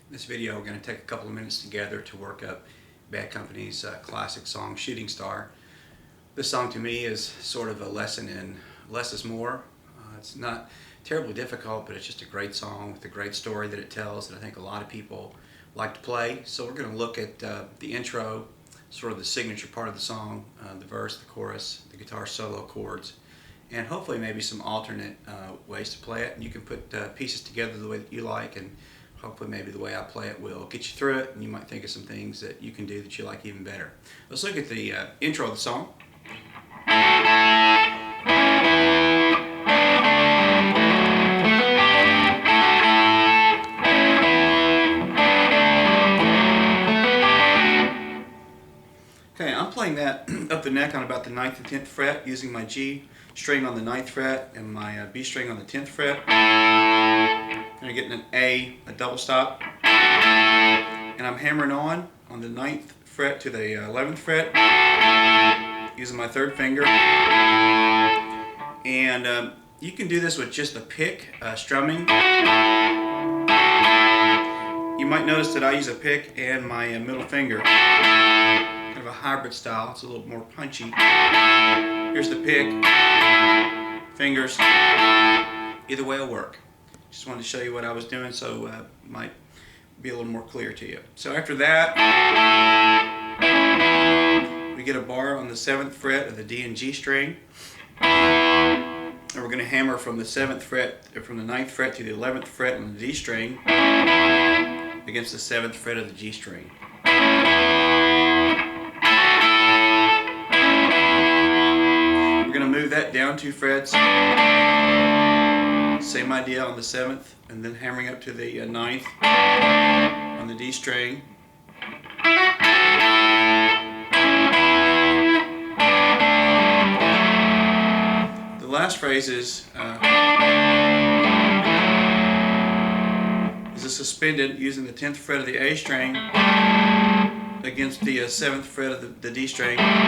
This video, we're going to take a couple of minutes together to work up Bad Company's classic song, Shooting Star. This song to me is sort of a lesson in less is more. It's not terribly difficult, but it's just a great song with a great story that it tells that I think a lot of people like to play. So we're going to look at the intro, sort of the signature part of the song, the verse, the chorus, the guitar solo chords, and hopefully maybe some alternate ways to play it. And you can put pieces together the way that you like, and hopefully maybe the way I play it will get you through it, and you might think of some things that you can do that you like even better. Let's look at the intro of the song. Okay, I'm playing that up the neck on about the 9th and 10th fret, using my G string on the 9th fret and my B string on the 10th fret. And I'm getting an A double stop. And I'm hammering on the 9th fret to the 11th fret, using my 3rd finger. And you can do this with just a pick, strumming. You might notice that I use a pick and my middle finger. Kind of a hybrid style, it's a little more punchy. Here's the pick, fingers, either way will work. Just wanted to show you what I was doing so it might be a little more clear to you. So after that, we get a bar on the 7th fret of the D and G string. And we're going to hammer from the 7th fret, from the 9th fret to the 11th fret on the D string against the 7th fret of the G string. We're going to move that down 2 frets. Same idea on the 7th, and then hammering up to the 9th on the D string. The last phrase is a suspended, using the 10th fret of the A string against the 7th fret of the D string, and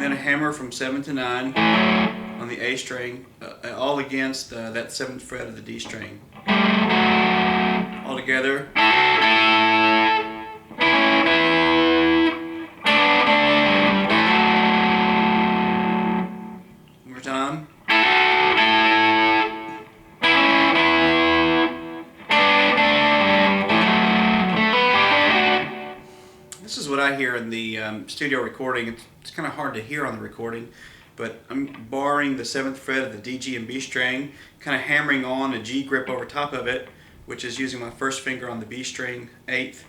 then a hammer from 7 to 9 on the A string, all against that 7th fret of the D string. All together. One more time. This is what I hear in the studio recording. It's kind of hard to hear on the recording, but I'm barring the 7th fret of the D, G, and B string, kind of hammering on a G grip over top of it, which is using my 1st finger on the B string, 8th,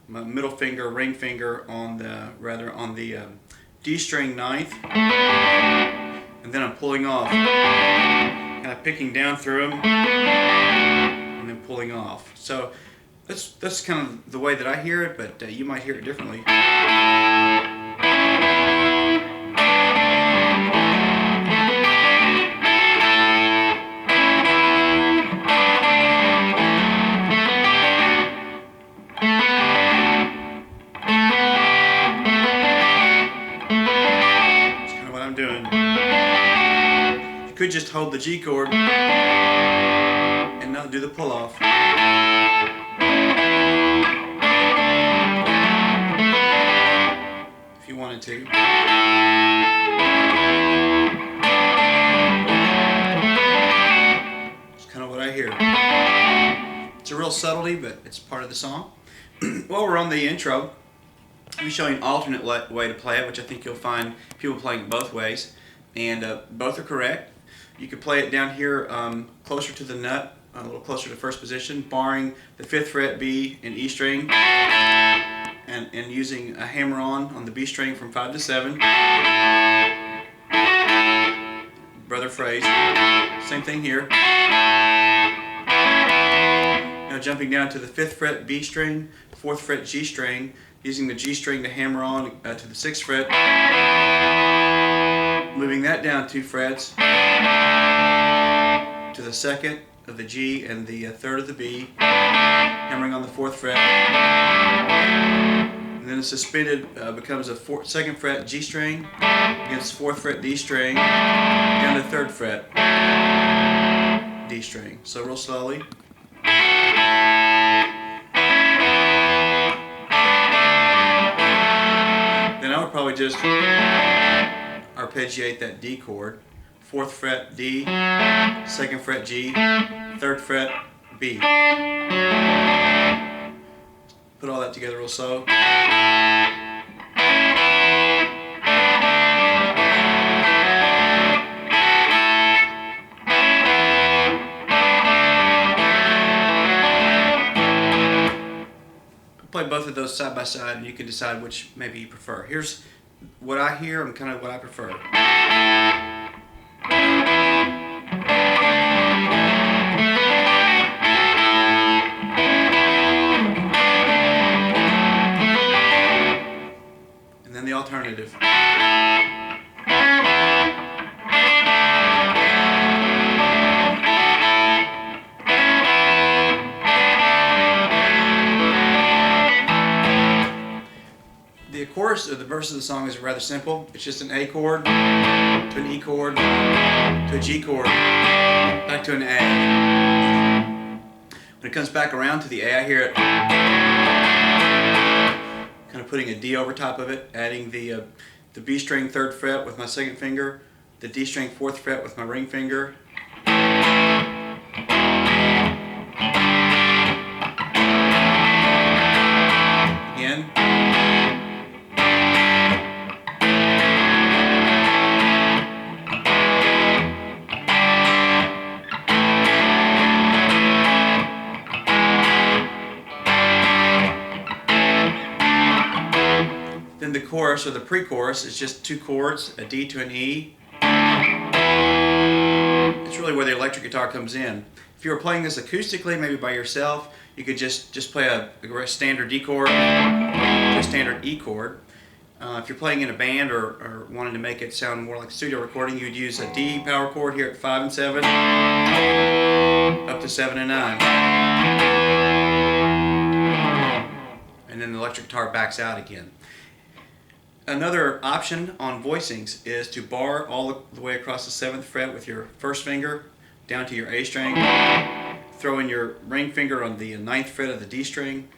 my middle finger, ring finger on the D string, 9th, and then I'm pulling off, kind of picking down through them, and then pulling off. So that's kind of the way that I hear it, but you might hear it differently. Doing. You could just hold the G chord and not do the pull off. If you wanted to. It's kind of what I hear. It's a real subtlety, but it's part of the song. While we're on the intro, I'll be showing an alternate way to play it, which I think you'll find people playing it both ways, and both are correct. You could play it down here closer to the nut, a little closer to 1st position, barring the 5th fret B and E string, and using a hammer on the B string from 5 to 7. Brother phrase. Same thing here. Now jumping down to the 5th fret B string, 4th fret G string, using the G string to hammer on to the 6th fret, moving that down 2 frets to the 2nd of the G and the 3rd of the B, hammering on the 4th fret, and then a suspended becomes a 2nd fret G string against 4th fret D string, down to 3rd fret D string. So real slowly. probably just arpeggiate that D chord, 4th fret D, 2nd fret G, 3rd fret B. Put all that together real slow. Play both of those side by side and you can decide which maybe you prefer. Here's what I hear and kind of what I prefer. And then the alternative. The chorus or the verse of the song is rather simple. It's just an A chord to an E chord to a G chord back to an A. When it comes back around to the A, I hear it kind of putting a D over top of it, adding the B string 3rd fret with my 2nd finger, the D string 4th fret with my ring finger. Again. Then the chorus or the pre-chorus is just 2 chords, a D to an E. It's really where the electric guitar comes in. If you were playing this acoustically, maybe by yourself, you could just play a standard D chord or a standard E chord. If you're playing in a band or wanting to make it sound more like a studio recording, you'd use a D power chord here at 5 and 7, up to 7 and 9. And then the electric guitar backs out again. Another option on voicings is to bar all the way across the 7th fret with your 1st finger down to your A string. Throw in your ring finger on the 9th fret of the D string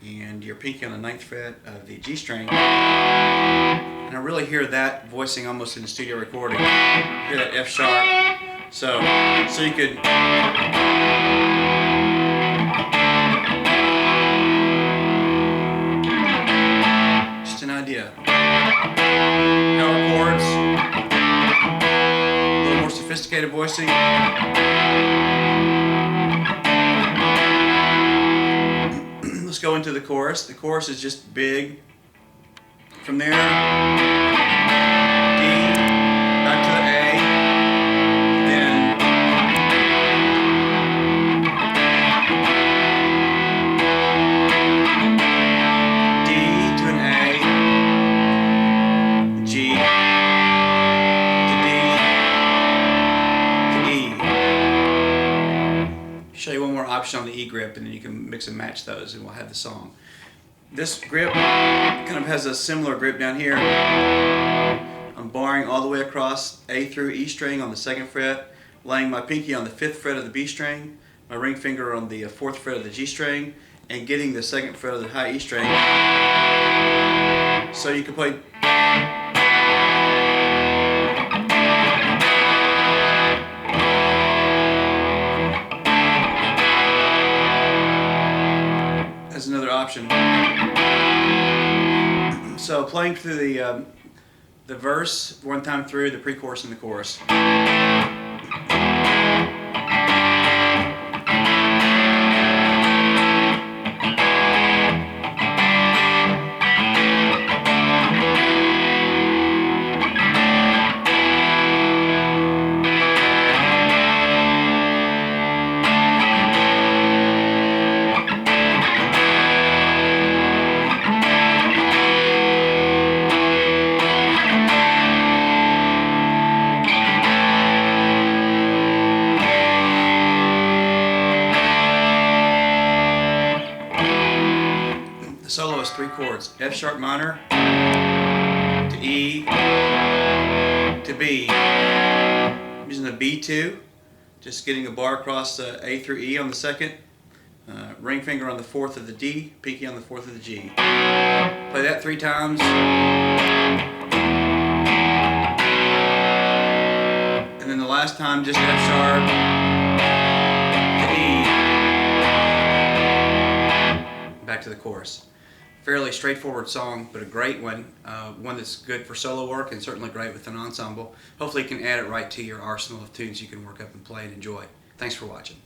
and your pinky on the 9th fret of the G string. And I really hear that voicing almost in a studio recording. I hear that F sharp. So you could just an idea. Power chords, a little more sophisticated voicing. Let's go into the chorus. The chorus is just big. From there, D, back to the A, then D to an A, G to D to E. Show you one more option on the E grip and then you can mix and match those and we'll have the song. This grip kind of has a similar grip down here. I'm barring all the way across A through E string on the 2nd fret, laying my pinky on the 5th fret of the B string, my ring finger on the 4th fret of the G string, and getting the 2nd fret of the high E string. So you can play as another option. So playing through the verse one time through, the pre-chorus and the chorus. The solo is 3 chords, F sharp minor to E to B. I'm using the B2, just getting a bar across A through E on the 2nd, ring finger on the 4th of the D, pinky on the 4th of the G. Play that 3 times. And then the last time, just F sharp to E. Back to the chorus. Fairly straightforward song, but a great one. One that's good for solo work and certainly great with an ensemble. Hopefully you can add it right to your arsenal of tunes you can work up and play and enjoy. Thanks for watching.